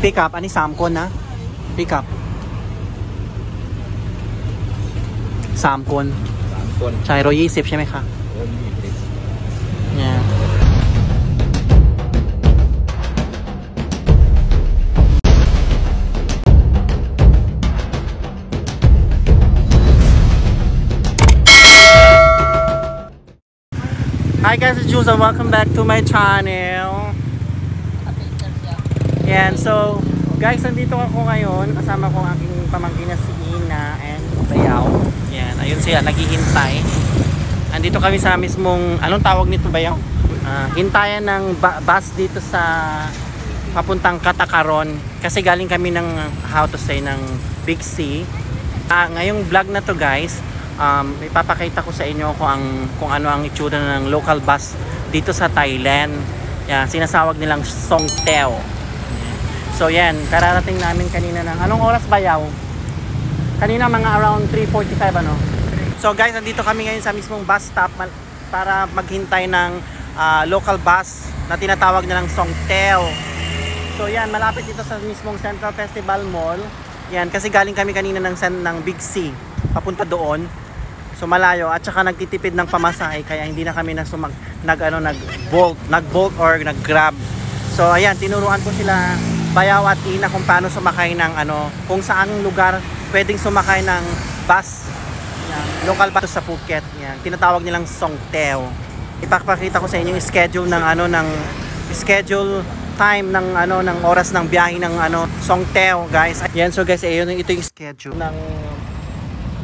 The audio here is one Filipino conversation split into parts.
Pick up, ani Samcon na? Pick up. Samcon.ใช่120ใช่ไหมคะ Yeah. Hi guys, it's Jules and welcome back to my channel. Yan, so guys, nandito ako ngayon kasama ko ang aking pamangkin na si Ina and Bayaw. Yan, ayun sila naghihintay. Andito kami sa mismong, anong tawag nito Bayaw? Hintayan ng bus dito sa papuntang Katakaron kasi galing kami ng how to say ng Big C. Ngayong vlog na to guys, ipapakita ko sa inyo kung ano ang itsura ng local bus dito sa Thailand. Yan, sinasawag nilang Songthaew. So yan, kararating namin kanina ng anong oras Bayaw? Kanina mga around 3:45 ano. So guys, nandito kami ngayon sa mismong bus stop para maghintay ng local bus na tinatawag nilang Songthaew. So yan, malapit ito sa mismong Central Festival Mall. Yan, kasi galing kami kanina ng Big C papunta doon. So malayo at saka nagtitipid ng pamasahe kaya hindi na kami nag-bolt or nag-grab. So ayan, tinuruan ko sila Bayaw at Ina kung paano sumakay ng kung saang lugar pwedeng sumakay ng bus. Yan, local bus sa Phuket. Yan, tinatawag nilang Songthaew. Ipapakita ko sa inyo yung schedule ng schedule time ng oras ng biyahe ng Songthaew, guys. Yan, so guys, ito yung schedule ng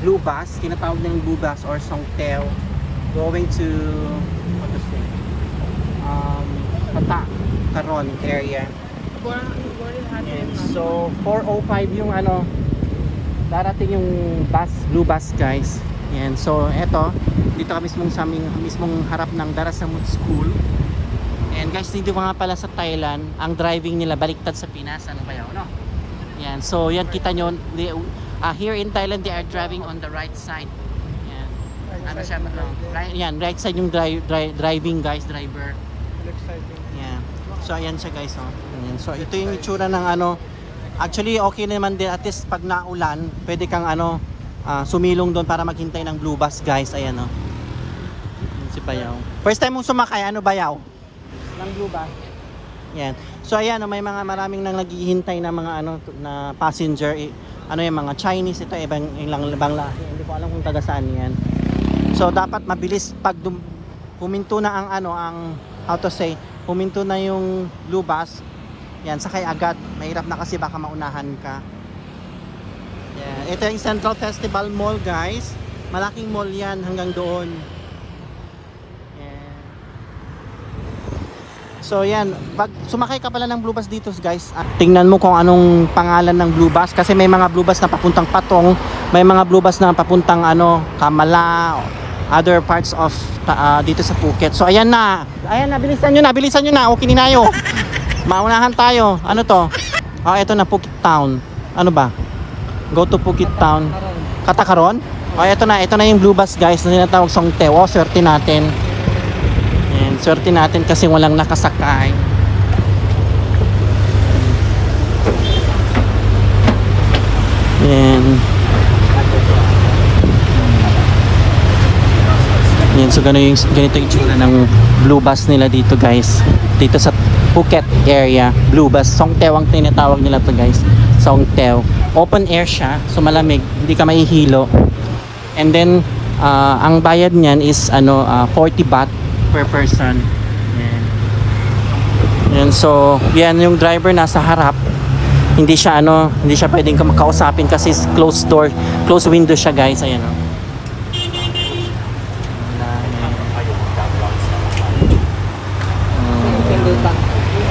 blue bus, tinatawag ng blue bus or Songthaew going to what to say Katakaron area. And so 4:05 yung darating yung bus, blue bus guys. Yan, so eto dito kami mismong harap ng Darasamut School. And guys, dito nga pala sa Thailand ang driving nila baliktad sa Pinas, ano ba yun, no? Yan, so yan kita nyo, here in Thailand they are driving on the right side. Yan, ano siya, right side yung driving guys, driver. Left side. Yan, so ayan siya guys, oh. Yan. So ito yung itsura ng actually okay naman din, at least pag naulan pwede kang sumilong doon para maghintay ng blue bus guys. Ayan, oh. Yan si Bayaw, first time mong sumakay Bayaw ng blue bus. Yan, so ayan, may maraming nang naghihintay na mga na passenger, yung mga Chinese, ito ibang lahi, hindi ko alam kung taga saan yan. So dapat mabilis pag huminto na ang how to say, huminto na yung blue bus. Yan, sakay agad. Mahirap na kasi baka maunahan ka. Yan. Ito yung Central Festival Mall guys. Malaking mall yan hanggang doon. Yan. So yan, pag sumakay ka pala ng blue bus dito guys, tingnan mo kung anong pangalan ng blue bus. Kasi may mga blue bus na papuntang Patong, may mga blue bus na papuntang Kamala, other parts of dito sa Phuket. So ayan na. Ayan na, bilisan nyo na. Okay na yo. Maunahan tayo. Ano to? Ito na, Phuket Town. Ano ba? Go to Phuket Town. Katakaron? Ito na yung blue bus guys na tinatawag Songthaew. Swerte natin. Ayan, swerte natin kasi walang nakasakay. Ayan. Ayan, so ganito yung itsura ng blue bus nila dito guys. Dito sa Phuket area, blue bus. Songthaew ang tinatawag nila to guys. Songthaew. Open air siya, so malamig, hindi ka mahihilo. And then ang bayad niyan is 40 baht per person. Yan. Yan, so yan yung driver nasa harap. Hindi siya pwedeng makausapin kasi closed door, closed window siya guys. Ayan, oh.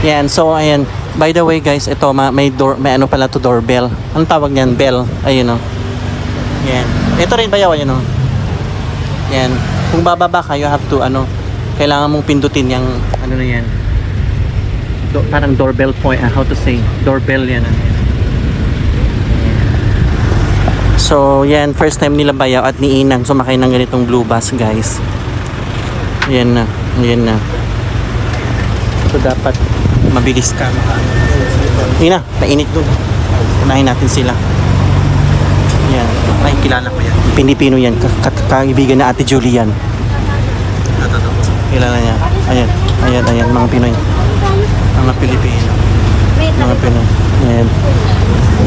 Yan, so ayan, by the way guys, ito may pala to doorbell. Anong tawag niyan? Bell. Ayun, oh. Yan. Ito rin Bayaw, ayun, oh. Yan. Kung bababa ka, you have to kailangan mong pindutin yung na yan. Parang doorbell point, how to say, doorbell yan. So yan, first time nila Bayaw at ni Inang sumakay ng ganitong blue bus guys. Yan na. So dapat mabilis ka. Yun na, nainit dun. Unahin natin sila. Yan, ay kilala ko yan. Pilipino yan, kaibigan na Ate Julie yan. Kilala niya. Ayan, ayan, ayan, mga Pinoy. Mga Pilipino. Mga Pinoy. Ayan.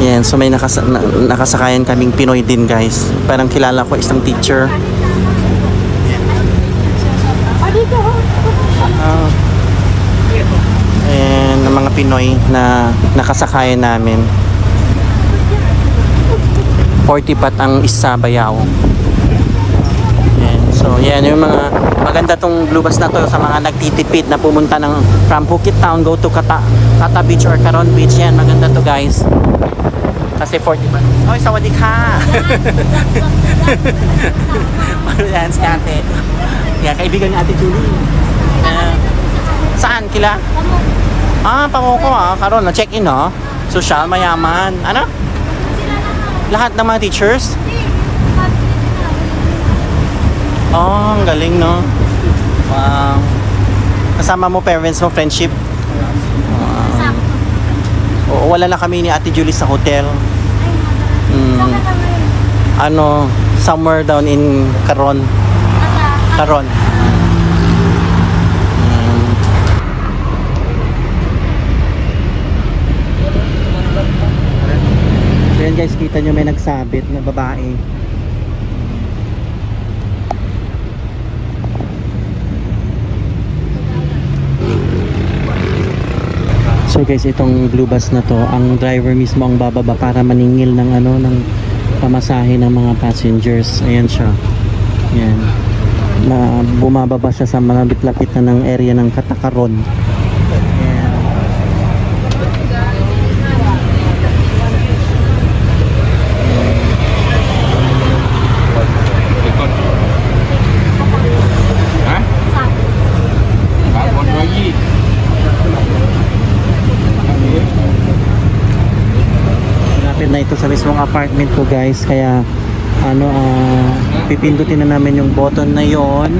Yan, so may nakasakayan kaming Pinoy din guys. Parang kilala ko isang teacher. Ayan, ng mga Pinoy na nakasakayan namin. 40 baht ang isa bayaw. Yan. So yan yung mga maganda tong blue bus na to sa mga nagtitipid na pumunta ng from Phuket Town go to Kata Beach or Karon Beach. Yan, maganda to guys. Kasi 40 baht. Oy, sawadee ka. Yan si ate. Yan, kaibigan ni Ate Julie. Saan kila? Pamoko karon na check-in social, mayaman. Ano? Lahat ng mga teachers? Ang galing no. Wow. Kasama mo parents mo, friendship? Wala na kami ni Ate Julie sa hotel. Somewhere down in Karon. Karon. Ayan guys, kita nyo may nagsabit na babae. So guys, itong blue bus na to, ang driver mismo ang bababa para maningil ng ng pamasahe ng mga passengers. Ayan siya. Ayan. Bumababa siya sa malapit-lapit na ng area ng Katakaron. Na ito sa mismong apartment ko guys, kaya pipindutin na namin yung button na yon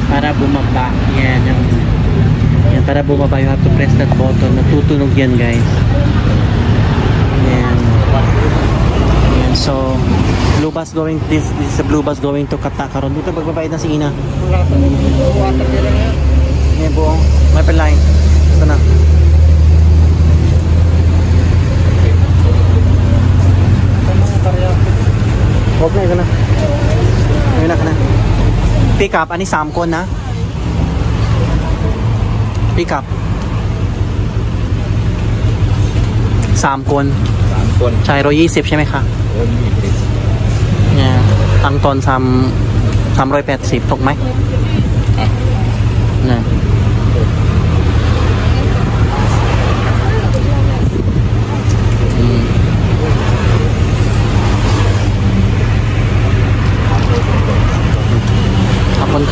para bumaba. Yan, para bumaba you have to press that button. Natutunog yan guys. Yan. So blue bus going, this is a blue bus going to Katakaron. Dito magbabayad na si Ina. Yan buong may line. Ito na. Huwag na, ito na. Ayun na ka na. Pick up, ani Samkon na? Pick up. Samkon. Samkon. ใช่120ใช่ไหมคะเนี่ยตั้งต้น380ถูกไหมเนี่ย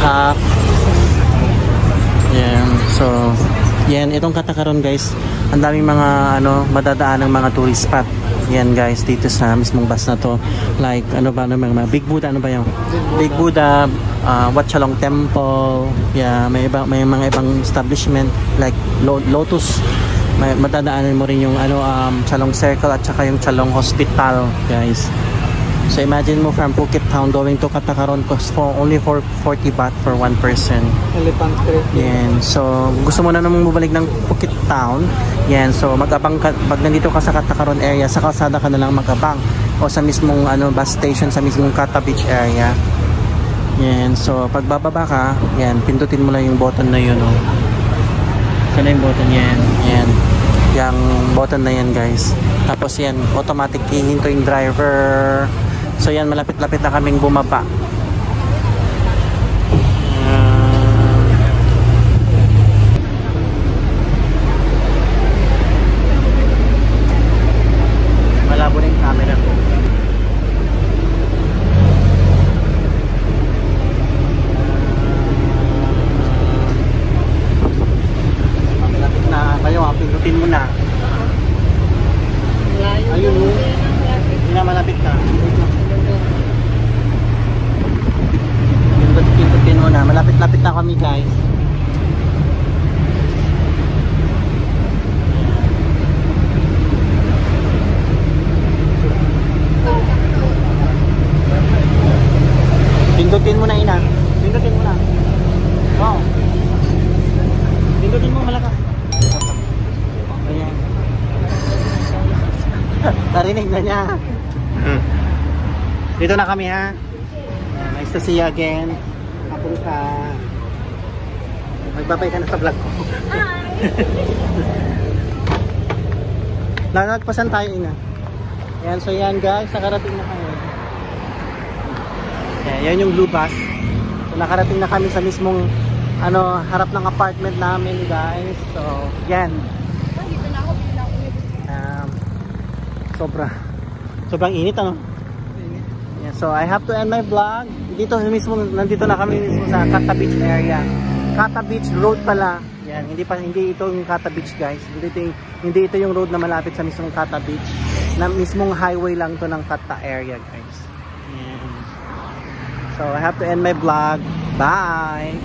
ครับyan, so yan, itong Katakaron guys, ang daming mga madadaan ng mga tourist spot yan guys dito sa mismong bus na to, like mga Big Buddha, Big Buddha, Wat Chalong Temple, yeah, may mga ibang establishment like Lotus, madadaanan mo rin yung Chalong Circle at saka yung Chalong Hospital guys. So imagine mo from Phuket Town going to Katakaron cost only for 40 baht for one person. Elephant Creek. Yan. So gusto mo na namang bumalik ng Phuket Town. Yan. So mag-abang ka, pag nandito ka sa Katakaron area, sa kalsada ka na lang mag-abang o sa mismong bus station sa mismong Kata Beach area. Yan. So pag bababa ka, yan, pindutin mo lang yung button na yun. Sana yung button yan. Yan. Yung button na yan guys. Tapos yan, automatic hihinto yung driver. So yan, malapit-lapit na kaming bumaba. Malabo na yung camera ko. Malapit na kayo, pindutin mo na. Ayun mo. Hindi na malapit ka. Narinig na niya. Dito na kami ha. Nice to see you again. Hapon ka. Magbabay ka na sa vlog ko. Nagpasan tayo ina. Yan, so yan guys, nakarating na kami. Yan yung blue bus. So nakarating na kami sa mismong harap ng apartment namin guys. So yan. Sobrang init Yeah, so I have to end my vlog. Nandito na kami mismo sa Kata Beach area. Kata Beach Road pala. Yan, hindi ito yung Kata Beach guys. Hindi ito yung road na malapit sa mismong Kata Beach. Na mismong highway lang to ng Kata area guys. Yan. So I have to end my vlog. Bye.